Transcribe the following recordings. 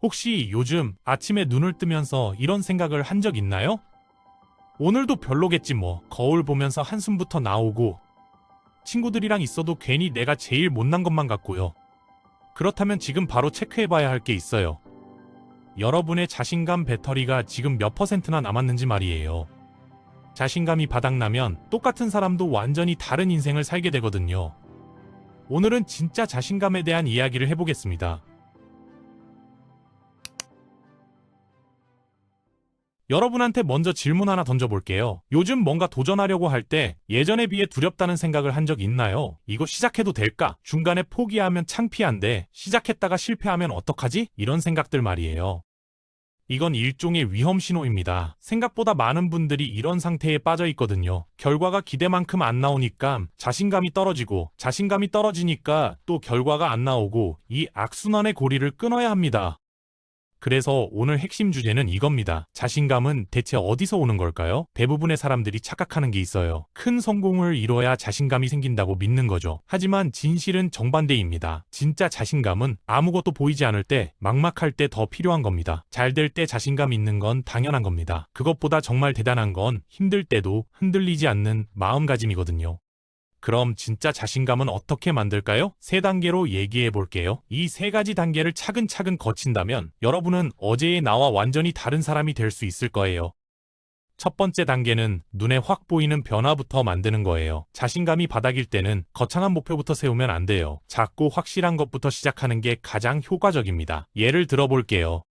혹시 요즘 아침에 눈을 뜨면서 이런 생각을 한 적 있나요? 오늘도 별로겠지 뭐. 거울 보면서 한숨부터 나오고, 친구들이랑 있어도 괜히 내가 제일 못난 것만 같고요. 그렇다면 지금 바로 체크해봐야 할 게 있어요. 여러분의 자신감 배터리가 지금 몇 퍼센트나 남았는지 말이에요. 자신감이 바닥나면 똑같은 사람도 완전히 다른 인생을 살게 되거든요. 오늘은 진짜 자신감에 대한 이야기를 해보겠습니다. 여러분한테 먼저 질문 하나 던져볼게요. 요즘 뭔가 도전하려고 할 때 예전에 비해 두렵다는 생각을 한 적 있나요? 이거 시작해도 될까? 중간에 포기하면 창피한데 시작했다가 실패하면 어떡하지? 이런 생각들 말이에요. 이건 일종의 위험 신호입니다. 생각보다 많은 분들이 이런 상태에 빠져 있거든요. 결과가 기대만큼 안 나오니까 자신감이 떨어지고, 자신감이 떨어지니까 또 결과가 안 나오고, 이 악순환의 고리를 끊어야 합니다. 그래서 오늘 핵심 주제는 이겁니다. 자신감은 대체 어디서 오는 걸까요? 대부분의 사람들이 착각하는 게 있어요. 큰 성공을 이뤄야 자신감이 생긴다고 믿는 거죠. 하지만 진실은 정반대입니다. 진짜 자신감은 아무것도 보이지 않을 때, 막막할 때 더 필요한 겁니다. 잘 될 때 자신감 있는 건 당연한 겁니다. 그것보다 정말 대단한 건 힘들 때도 흔들리지 않는 마음가짐이거든요. 그럼 진짜 자신감은 어떻게 만들까요? 3단계로 얘기해 볼게요. 이 3가지 단계를 차근차근 거친다면 여러분은 어제의 나와 완전히 다른 사람이 될 수 있을 거예요. 첫 번째 단계는 눈에 확 보이는 변화부터 만드는 거예요. 자신감이 바닥일 때는 거창한 목표부터 세우면 안 돼요. 작고 확실한 것부터 시작하는 게 가장 효과적입니다. 예를 들어 볼게요.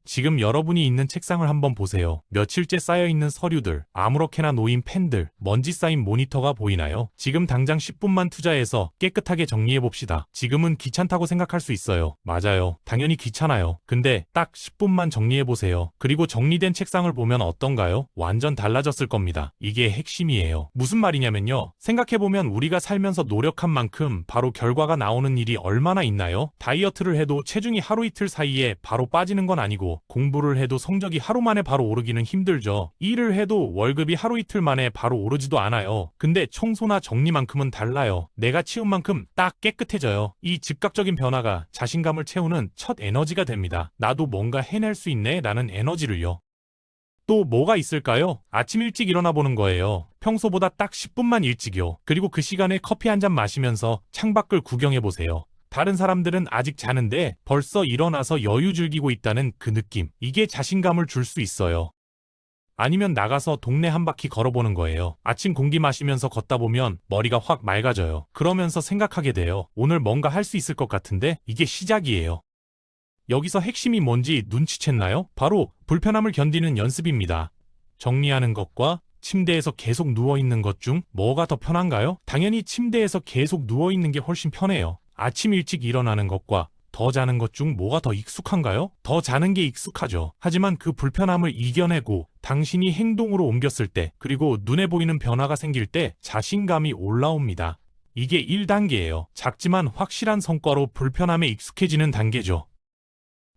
지금 여러분이 있는 책상을 한번 보세요. 며칠째 쌓여있는 서류들, 아무렇게나 놓인 펜들, 먼지 쌓인 모니터가 보이나요? 지금 당장 10분만 투자해서 깨끗하게 정리해봅시다. 지금은 귀찮다고 생각할 수 있어요. 맞아요. 당연히 귀찮아요. 근데 딱 10분만 정리해보세요. 그리고 정리된 책상을 보면 어떤가요? 완전 달라졌을 겁니다. 이게 핵심이에요. 무슨 말이냐면요. 생각해보면 우리가 살면서 노력한 만큼 바로 결과가 나오는 일이 얼마나 있나요? 다이어트를 해도 체중이 하루 이틀 사이에 바로 빠지는 건 아니고, 공부를 해도 성적이 하루 만에 바로 오르기는 힘들죠. 일을 해도 월급이 하루 이틀 만에 바로 오르지도 않아요. 근데 청소나 정리만큼은 달라요. 내가 치운 만큼 딱 깨끗해져요. 이 즉각적인 변화가 자신감을 채우는 첫 에너지가 됩니다. 나도 뭔가 해낼 수 있네 라는 에너지를요. 또 뭐가 있을까요? 아침 일찍 일어나 보는 거예요. 평소보다 딱 10분만 일찍이요. 그리고 그 시간에 커피 한 잔 마시면서 창밖을 구경해 보세요. 다른 사람들은 아직 자는데 벌써 일어나서 여유 즐기고 있다는 그 느낌. 이게 자신감을 줄 수 있어요. 아니면 나가서 동네 한 바퀴 걸어보는 거예요. 아침 공기 마시면서 걷다 보면 머리가 확 맑아져요. 그러면서 생각하게 돼요. 오늘 뭔가 할 수 있을 것 같은데 이게 시작이에요. 여기서 핵심이 뭔지 눈치챘나요? 바로 불편함을 견디는 연습입니다. 정리하는 것과 침대에서 계속 누워있는 것 중 뭐가 더 편한가요? 당연히 침대에서 계속 누워있는 게 훨씬 편해요. 아침 일찍 일어나는 것과 더 자는 것 중 뭐가 더 익숙한가요? 더 자는 게 익숙하죠. 하지만 그 불편함을 이겨내고 당신이 행동으로 옮겼을 때, 그리고 눈에 보이는 변화가 생길 때 자신감이 올라옵니다. 이게 1단계예요. 작지만 확실한 성과로 불편함에 익숙해지는 단계죠.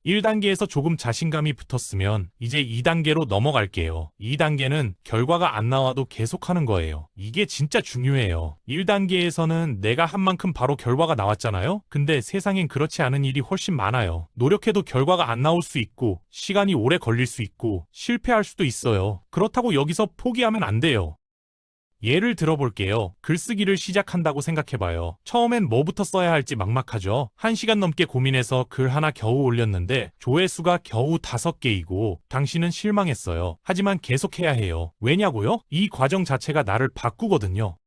1단계에서 조금 자신감이 붙었으면 이제 2단계로 넘어갈게요. 2단계는 결과가 안 나와도 계속하는 거예요. 이게 진짜 중요해요. 1단계에서는 내가 한 만큼 바로 결과가 나왔잖아요? 근데 세상엔 그렇지 않은 일이 훨씬 많아요. 노력해도 결과가 안 나올 수 있고, 시간이 오래 걸릴 수 있고, 실패할 수도 있어요. 그렇다고 여기서 포기하면 안 돼요. 예를 들어볼게요. 글쓰기를 시작한다고 생각해봐요. 처음엔 뭐부터 써야 할지 막막하죠. 1시간 넘게 고민해서 글 하나 겨우 올렸는데 조회수가 겨우 5개이고 당신은 실망했어요. 하지만 계속해야 해요. 왜냐고요? 이 과정 자체가 나를 바꾸거든요.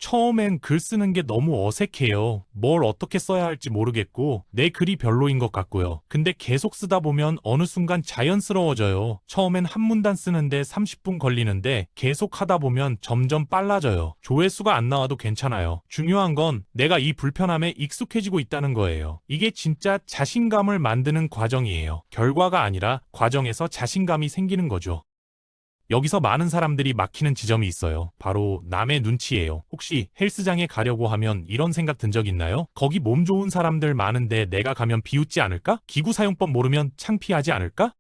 처음엔 글 쓰는 게 너무 어색해요. 뭘 어떻게 써야 할지 모르겠고 내 글이 별로인 것 같고요. 근데 계속 쓰다 보면 어느 순간 자연스러워져요. 처음엔 한 문단 쓰는데 30분 걸리는데 계속 하다 보면 점점 빨라져요. 조회수가 안 나와도 괜찮아요. 중요한 건 내가 이 불편함에 익숙해지고 있다는 거예요. 이게 진짜 자신감을 만드는 과정이에요. 결과가 아니라 과정에서 자신감이 생기는 거죠. 여기서 많은 사람들이 막히는 지점이 있어요. 바로 남의 눈치예요. 혹시 헬스장에 가려고 하면 이런 생각 든 적 있나요? 거기 몸 좋은 사람들 많은데 내가 가면 비웃지 않을까? 기구 사용법 모르면 창피하지 않을까?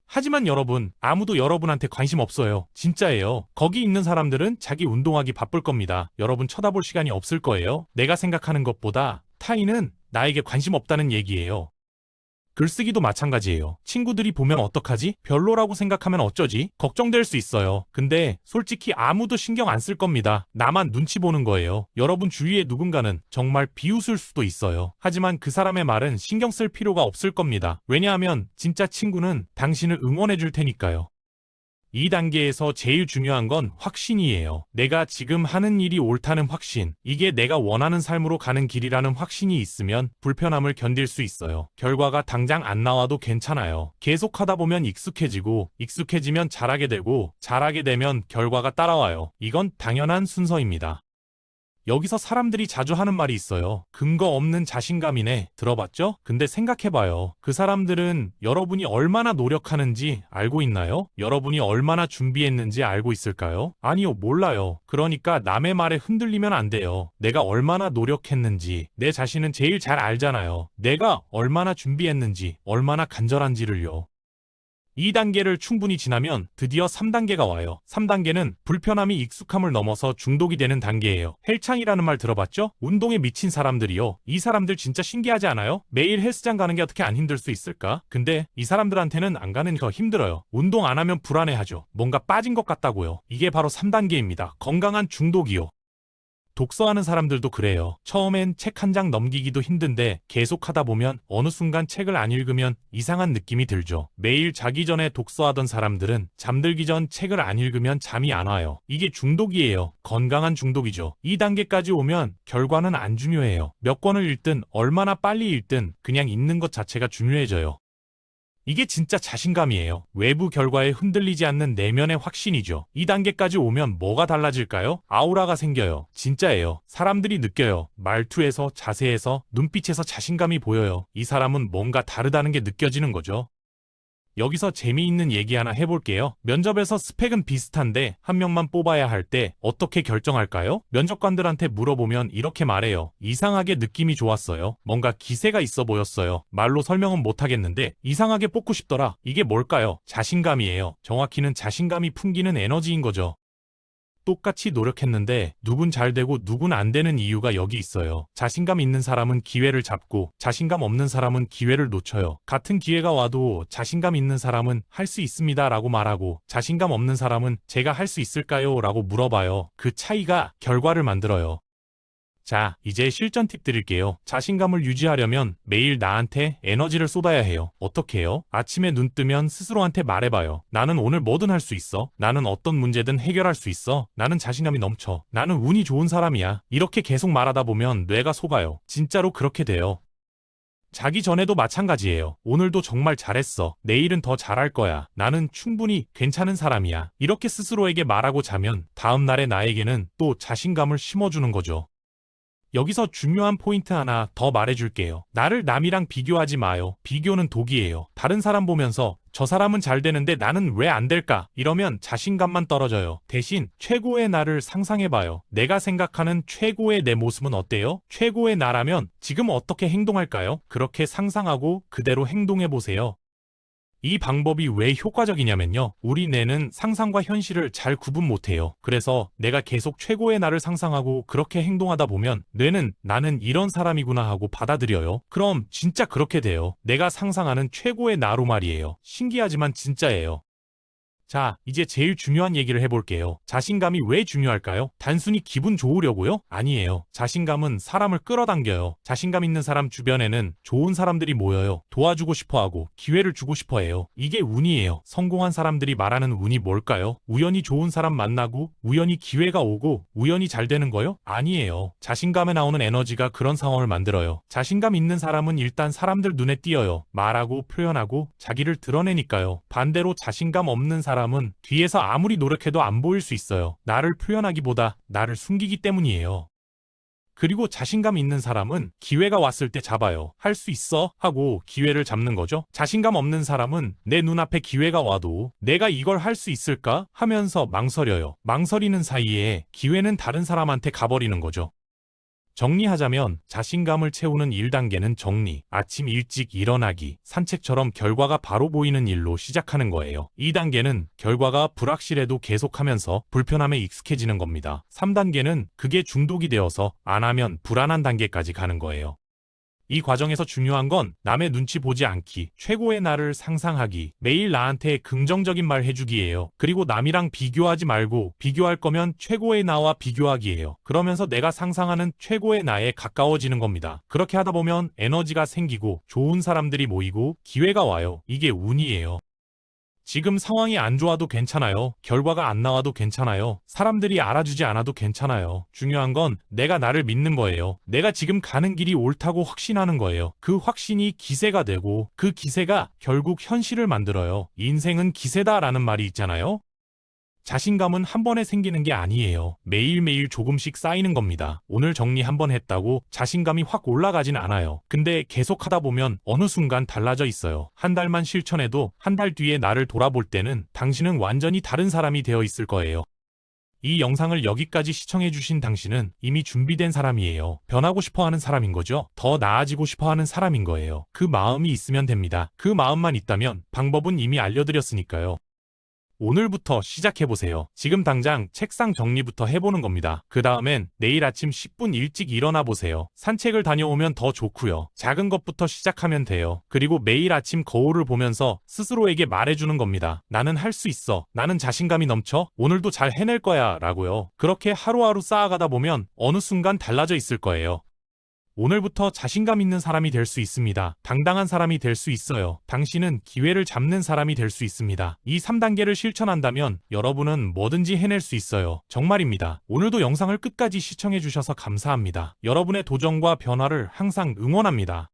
하지만 여러분, 아무도 여러분한테 관심 없어요. 진짜예요. 거기 있는 사람들은 자기 운동하기 바쁠 겁니다. 여러분 쳐다볼 시간이 없을 거예요. 내가 생각하는 것보다 타인은 나에게 관심 없다는 얘기예요. 글쓰기도 마찬가지예요. 친구들이 보면 어떡하지? 별로라고 생각하면 어쩌지? 걱정될 수 있어요. 근데 솔직히 아무도 신경 안 쓸 겁니다. 나만 눈치 보는 거예요. 여러분 주위에 누군가는 정말 비웃을 수도 있어요. 하지만 그 사람의 말은 신경 쓸 필요가 없을 겁니다. 왜냐하면 진짜 친구는 당신을 응원해 줄 테니까요. 이 단계에서 제일 중요한 건 확신이에요. 내가 지금 하는 일이 옳다는 확신, 이게 내가 원하는 삶으로 가는 길이라는 확신이 있으면 불편함을 견딜 수 있어요. 결과가 당장 안 나와도 괜찮아요. 계속하다 보면 익숙해지고, 익숙해지면 잘하게 되고, 잘하게 되면 결과가 따라와요. 이건 당연한 순서입니다. 여기서 사람들이 자주 하는 말이 있어요. 근거 없는 자신감이네. 들어봤죠? 근데 생각해봐요. 그 사람들은 여러분이 얼마나 노력하는지 알고 있나요? 여러분이 얼마나 준비했는지 알고 있을까요? 아니요, 몰라요. 그러니까 남의 말에 흔들리면 안 돼요. 내가 얼마나 노력했는지 내 자신은 제일 잘 알잖아요. 내가 얼마나 준비했는지, 얼마나 간절한지를요. 2단계를 충분히 지나면 드디어 3단계가 와요. 3단계는 불편함이 익숙함을 넘어서 중독이 되는 단계예요. 헬창이라는 말 들어봤죠? 운동에 미친 사람들이요. 이 사람들 진짜 신기하지 않아요? 매일 헬스장 가는 게 어떻게 안 힘들 수 있을까? 근데 이 사람들한테는 안 가는 게 더 힘들어요. 운동 안 하면 불안해하죠. 뭔가 빠진 것 같다고요. 이게 바로 3단계입니다. 건강한 중독이요. 독서하는 사람들도 그래요. 처음엔 책 한 장 넘기기도 힘든데 계속 하다 보면 어느 순간 책을 안 읽으면 이상한 느낌이 들죠. 매일 자기 전에 독서하던 사람들은 잠들기 전 책을 안 읽으면 잠이 안 와요. 이게 중독이에요. 건강한 중독이죠. 2단계까지 오면 결과는 안 중요해요. 몇 권을 읽든 얼마나 빨리 읽든 그냥 읽는 것 자체가 중요해져요. 이게 진짜 자신감이에요. 외부 결과에 흔들리지 않는 내면의 확신이죠. 2단계까지 오면 뭐가 달라질까요? 아우라가 생겨요. 진짜예요. 사람들이 느껴요. 말투에서, 자세에서, 눈빛에서 자신감이 보여요. 이 사람은 뭔가 다르다는 게 느껴지는 거죠. 여기서 재미있는 얘기 하나 해볼게요. 면접에서 스펙은 비슷한데 한 명만 뽑아야 할 때 어떻게 결정할까요? 면접관들한테 물어보면 이렇게 말해요. 이상하게 느낌이 좋았어요. 뭔가 기세가 있어 보였어요. 말로 설명은 못하겠는데 이상하게 뽑고 싶더라. 이게 뭘까요? 자신감이에요. 정확히는 자신감이 풍기는 에너지인 거죠. 똑같이 노력했는데 누군 잘 되고 누군 안 되는 이유가 여기 있어요. 자신감 있는 사람은 기회를 잡고 자신감 없는 사람은 기회를 놓쳐요. 같은 기회가 와도 자신감 있는 사람은 할 수 있습니다 라고 말하고 자신감 없는 사람은 제가 할 수 있을까요? 라고 물어봐요. 그 차이가 결과를 만들어요. 자, 이제 실전 팁 드릴게요. 자신감을 유지하려면 매일 나한테 에너지를 쏟아야 해요. 어떻게 해요? 아침에 눈 뜨면 스스로한테 말해봐요. 나는 오늘 뭐든 할 수 있어. 나는 어떤 문제든 해결할 수 있어. 나는 자신감이 넘쳐. 나는 운이 좋은 사람이야. 이렇게 계속 말하다 보면 뇌가 속아요. 진짜로 그렇게 돼요. 자기 전에도 마찬가지예요. 오늘도 정말 잘했어. 내일은 더 잘할 거야. 나는 충분히 괜찮은 사람이야. 이렇게 스스로에게 말하고 자면 다음 날의 나에게는 또 자신감을 심어주는 거죠. 여기서 중요한 포인트 하나 더 말해줄게요. 나를 남이랑 비교하지 마요. 비교는 독이에요. 다른 사람 보면서 저 사람은 잘 되는데 나는 왜 안 될까? 이러면 자신감만 떨어져요. 대신 최고의 나를 상상해봐요. 내가 생각하는 최고의 내 모습은 어때요? 최고의 나라면 지금 어떻게 행동할까요? 그렇게 상상하고 그대로 행동해보세요. 이 방법이 왜 효과적이냐면요. 우리 뇌는 상상과 현실을 잘 구분 못해요. 그래서 내가 계속 최고의 나를 상상하고 그렇게 행동하다 보면 뇌는 나는 이런 사람이구나 하고 받아들여요. 그럼 진짜 그렇게 돼요. 내가 상상하는 최고의 나로 말이에요. 신기하지만 진짜예요. 자, 이제 제일 중요한 얘기를 해볼게요. 자신감이 왜 중요할까요? 단순히 기분 좋으려고요? 아니에요. 자신감은 사람을 끌어당겨요. 자신감 있는 사람 주변에는 좋은 사람들이 모여요. 도와주고 싶어하고 기회를 주고 싶어해요. 이게 운이에요. 성공한 사람들이 말하는 운이 뭘까요? 우연히 좋은 사람 만나고 우연히 기회가 오고 우연히 잘 되는 거요? 아니에요. 자신감에 나오는 에너지가 그런 상황을 만들어요. 자신감 있는 사람은 일단 사람들 눈에 띄어요. 말하고 표현하고 자기를 드러내니까요. 반대로 자신감 없는 사람은 뒤에서 아무리 노력해도 안 보일 수 있어요. 나를 표현하기보다 나를 숨기기 때문이에요. 그리고 자신감 있는 사람은 기회가 왔을 때 잡아요. 할 수 있어 하고 기회를 잡는 거죠. 자신감 없는 사람은 내 눈앞에 기회가 와도 내가 이걸 할 수 있을까 하면서 망설여요. 망설이는 사이에 기회는 다른 사람한테 가버리는 거죠. 정리하자면 자신감을 채우는 1단계는 정리, 아침 일찍 일어나기, 산책처럼 결과가 바로 보이는 일로 시작하는 거예요. 2단계는 결과가 불확실해도 계속하면서 불편함에 익숙해지는 겁니다. 3단계는 그게 중독이 되어서 안 하면 불안한 단계까지 가는 거예요. 이 과정에서 중요한 건 남의 눈치 보지 않기, 최고의 나를 상상하기, 매일 나한테 긍정적인 말 해주기예요. 그리고 남이랑 비교하지 말고 비교할 거면 최고의 나와 비교하기예요. 그러면서 내가 상상하는 최고의 나에 가까워지는 겁니다. 그렇게 하다 보면 에너지가 생기고 좋은 사람들이 모이고 기회가 와요. 이게 운이에요. 지금 상황이 안 좋아도 괜찮아요. 결과가 안 나와도 괜찮아요. 사람들이 알아주지 않아도 괜찮아요. 중요한 건 내가 나를 믿는 거예요. 내가 지금 가는 길이 옳다고 확신하는 거예요. 그 확신이 기세가 되고 그 기세가 결국 현실을 만들어요. 인생은 기세다라는 말이 있잖아요. 자신감은 한 번에 생기는 게 아니에요. 매일매일 조금씩 쌓이는 겁니다. 오늘 정리 한 번 했다고 자신감이 확 올라가진 않아요. 근데 계속 하다 보면 어느 순간 달라져 있어요. 한 달만 실천해도 한 달 뒤에 나를 돌아볼 때는 당신은 완전히 다른 사람이 되어 있을 거예요. 이 영상을 여기까지 시청해주신 당신은 이미 준비된 사람이에요. 변하고 싶어 하는 사람인 거죠. 더 나아지고 싶어 하는 사람인 거예요. 그 마음이 있으면 됩니다. 그 마음만 있다면 방법은 이미 알려드렸으니까요. 오늘부터 시작해보세요. 지금 당장 책상 정리부터 해보는 겁니다. 그 다음엔 내일 아침 10분 일찍 일어나 보세요. 산책을 다녀오면 더 좋고요. 작은 것부터 시작하면 돼요. 그리고 매일 아침 거울을 보면서 스스로에게 말해주는 겁니다. 나는 할 수 있어. 나는 자신감이 넘쳐. 오늘도 잘 해낼 거야. 라고요. 그렇게 하루하루 쌓아가다 보면 어느 순간 달라져 있을 거예요. 오늘부터 자신감 있는 사람이 될 수 있습니다. 당당한 사람이 될 수 있어요. 당신은 기회를 잡는 사람이 될 수 있습니다. 이 3단계를 실천한다면 여러분은 뭐든지 해낼 수 있어요. 정말입니다. 오늘도 영상을 끝까지 시청해주셔서 감사합니다. 여러분의 도전과 변화를 항상 응원합니다.